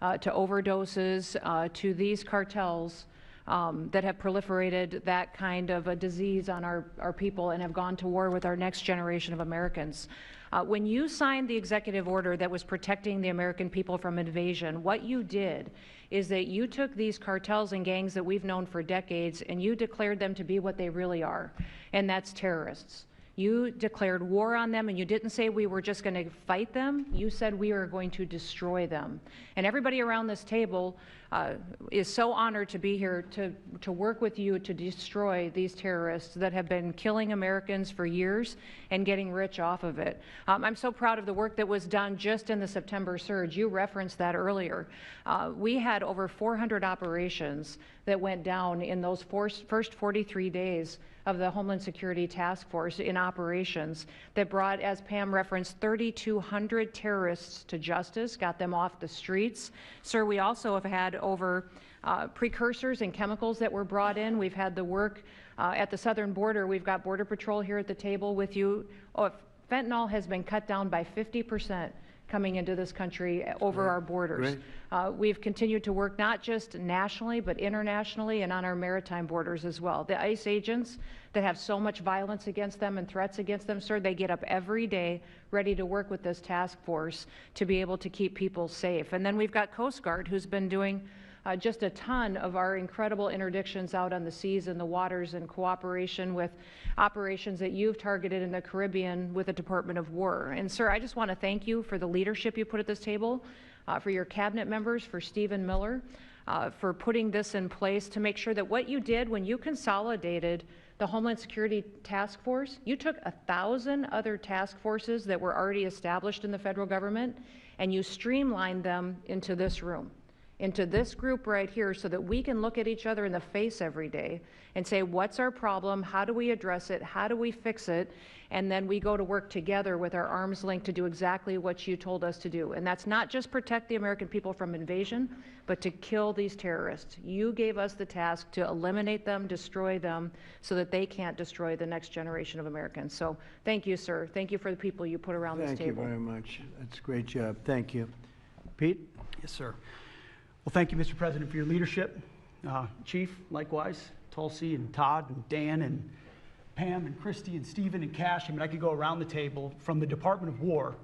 to overdoses, to these cartels that have proliferated that kind of a disease on our people and have gone to war with our next generation of Americans. When you signed the executive order that was protecting the American people from invasion, what you did is that you took these cartels and gangs that we've known for decades and you declared them to be what they really are, and that's terrorists. You declared war on them, and you didn't say we were just going to fight them. You said we are going to destroy them. And everybody around this table is so honored to be here to work with you to destroy these terrorists that have been killing Americans for years and getting rich off of it. I'm so proud of the work that was done just in the September surge. You referenced that earlier. We had over 400 operations that went down in those first 43 days of the Homeland Security Task Force in operations that brought, as Pam referenced, 3,200 terrorists to justice, got them off the streets. Sir, we also have had over precursors and chemicals that were brought in. We've had the work at the southern border. We've got Border Patrol here at the table with you. Fentanyl has been cut down by 50% coming into this country over our borders. We've continued to work not just nationally, but internationally and on our maritime borders as well. The ICE agents that have so much violence against them and threats against them, sir, they get up every day ready to work with this task force to be able to keep people safe. And then we've got Coast Guard, who's been doing just a ton of our incredible interdictions out on the seas and the waters in cooperation with operations that you've targeted in the Caribbean with the Department of War. And sir, I just want to thank you for the leadership you put at this table, for your cabinet members, for Stephen Miller, for putting this in place to make sure that what you did when you consolidated the Homeland Security Task Force, you took 1,000 other task forces that were already established in the federal government and you streamlined them into this room, into this group right here, so that we can look at each other in the face every day and say, what's our problem? How do we address it? How do we fix it? And then we go to work together with our arms linked to do exactly what you told us to do. And that's not just protect the American people from invasion, but to kill these terrorists. You gave us the task to eliminate them, destroy them, so that they can't destroy the next generation of Americans. So thank you, sir. Thank you for the people you put around this table. Thank you very much. That's a great job. Thank you. Pete? Yes, sir. Well, thank you, Mr. President, for your leadership. Chief, likewise, Tulsi and Todd and Dan and Pam and Christy and Stephen and Cash. I mean, I could go around the table. From the Department of War,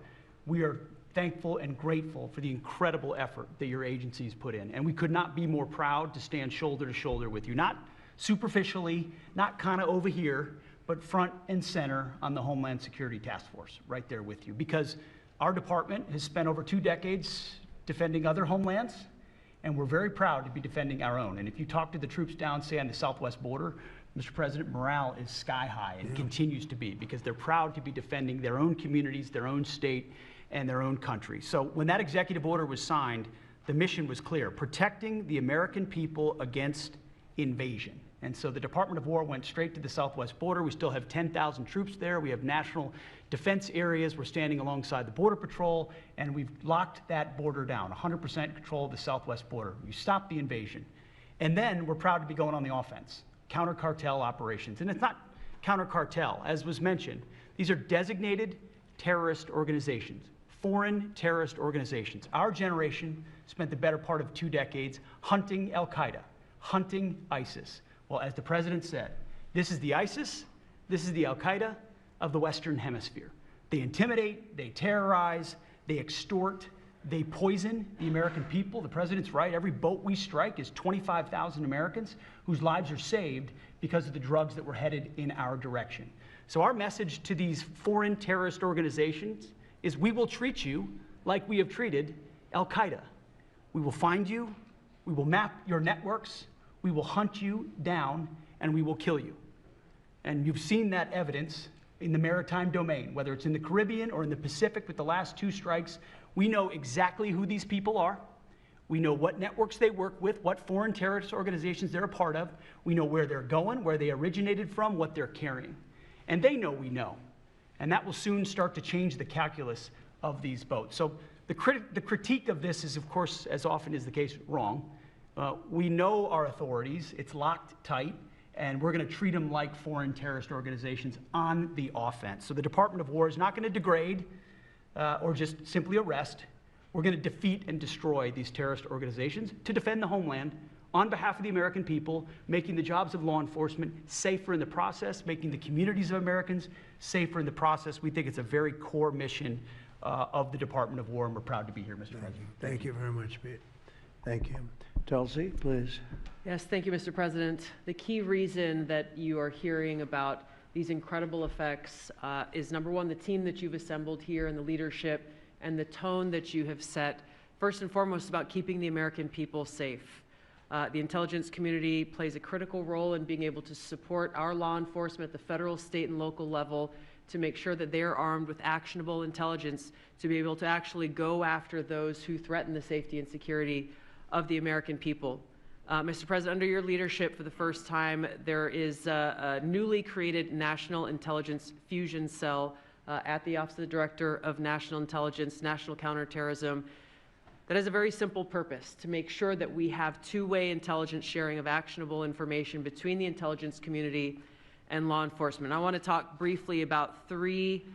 we are thankful and grateful for the incredible effort that your agencies put in. And we could not be more proud to stand shoulder to shoulder with you, not superficially, not kind of over here, but front and center on the Homeland Security Task Force, right there with you. Because our department has spent over 2 decades defending other homelands, and we're very proud to be defending our own. And if you talk to the troops down, say, on the southwest border, Mr. President, morale is sky high and continues to be, because they're proud to be defending their own communities, their own state, and their own country. So when that executive order was signed, the mission was clear: protecting the American people against invasion. And so the Department of War went straight to the southwest border. We still have 10,000 troops there. We have national defense areas. We're standing alongside the Border Patrol, and we've locked that border down, 100% control of the southwest border. We stopped the invasion. And then we're proud to be going on the offense, counter-cartel operations. And it's not counter-cartel, as was mentioned. These are designated terrorist organizations, foreign terrorist organizations. Our generation spent the better part of 2 decades hunting al-Qaeda, hunting ISIS. Well, as the President said, this is the ISIS, this is the al-Qaeda of the Western Hemisphere. They intimidate, they terrorize, they extort, they poison the American people. The President's right. Every boat we strike is 25,000 Americans whose lives are saved because of the drugs that were headed in our direction. So our message to these foreign terrorist organizations is: we will treat you like we have treated al-Qaeda. We will find you, we will map your networks, we will hunt you down, and we will kill you. And you've seen that evidence in the maritime domain, whether it's in the Caribbean or in the Pacific with the last 2 strikes. We know exactly who these people are. We know what networks they work with, what foreign terrorist organizations they're a part of. We know where they're going, where they originated from, what they're carrying. And they know we know. And that will soon start to change the calculus of these boats. So the critique of this is, of course, as often is the case, wrong. We know our authorities. It's locked tight, and we're going to treat them like foreign terrorist organizations on the offense. So the Department of War is not going to degrade or just simply arrest. We're going to defeat and destroy these terrorist organizations to defend the homeland on behalf of the American people, making the jobs of law enforcement safer in the process, making the communities of Americans safer in the process. We think it's a very core mission of the Department of War, and we're proud to be here, Mr. President. Thank you very much, Pete. Thank you. Tulsi, please. Yes, thank you, Mr. President. The key reason that you are hearing about these incredible effects is, number one, the team that you've assembled here and the leadership and the tone that you have set, first and foremost, about keeping the American people safe. The intelligence community plays a critical role in being able to support our law enforcement at the federal, state, and local level to make sure that they are armed with actionable intelligence to be able to actually go after those who threaten the safety and security of the American people. Mr. President, under your leadership, for the first time, there is a newly created National Intelligence Fusion Cell at the Office of the Director of National Intelligence, National Counterterrorism, that has a very simple purpose: to make sure that we have two-way intelligence sharing of actionable information between the intelligence community and law enforcement. I want to talk briefly about three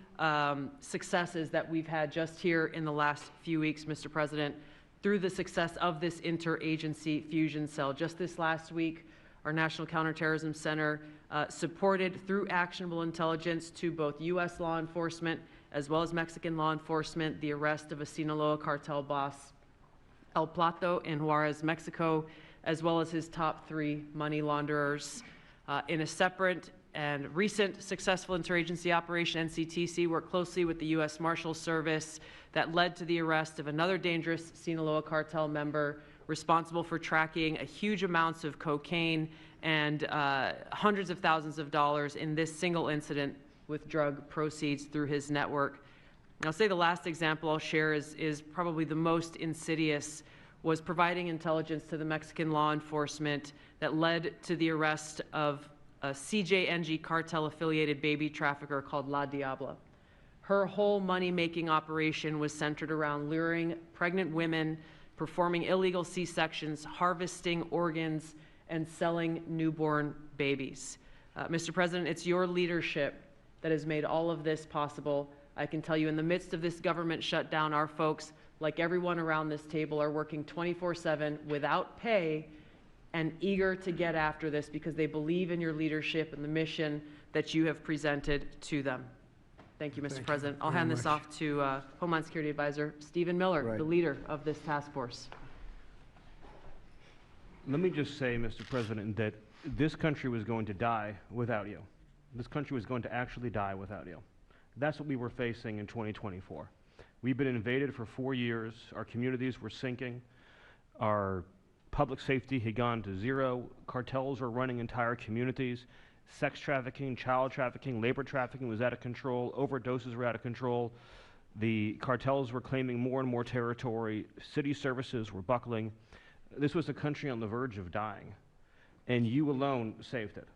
successes that we've had just here in the last few weeks, Mr. President, through the success of this interagency fusion cell. Just this last week, our National Counterterrorism Center supported, through actionable intelligence to both U.S. law enforcement as well as Mexican law enforcement, the arrest of a Sinaloa cartel boss, El Plato, in Juarez, Mexico, as well as his top 3 money launderers. In a separate and recent successful interagency operation, NCTC worked closely with the U.S. Marshals Service that led to the arrest of another dangerous Sinaloa cartel member responsible for tracking a huge amounts of cocaine and hundreds of thousands of dollars in this single incident with drug proceeds through his network. And I'll say the last example I'll share is probably the most insidious, was providing intelligence to the Mexican law enforcement that led to the arrest of a CJNG cartel-affiliated baby trafficker called La Diabla. Her whole money-making operation was centered around luring pregnant women, performing illegal C-sections, harvesting organs, and selling newborn babies. Mr. President, it's your leadership that has made all of this possible. I can tell you, in the midst of this government shutdown, our folks, like everyone around this table, are working 24/7 without pay and eager to get after this because they believe in your leadership and the mission that you have presented to them. Thank you, Mr. President. I'll hand this off to Homeland Security Advisor Stephen Miller, the leader of this task force. Let me just say, Mr. President, that this country was going to die without you. This country was going to actually die without you. That's what we were facing in 2024. We've been invaded for 4 years. Our communities were sinking. Our public safety had gone to zero. Cartels were running entire communities. Sex trafficking, child trafficking, labor trafficking was out of control. Overdoses were out of control. The cartels were claiming more and more territory. City services were buckling. This was a country on the verge of dying. And you alone saved it.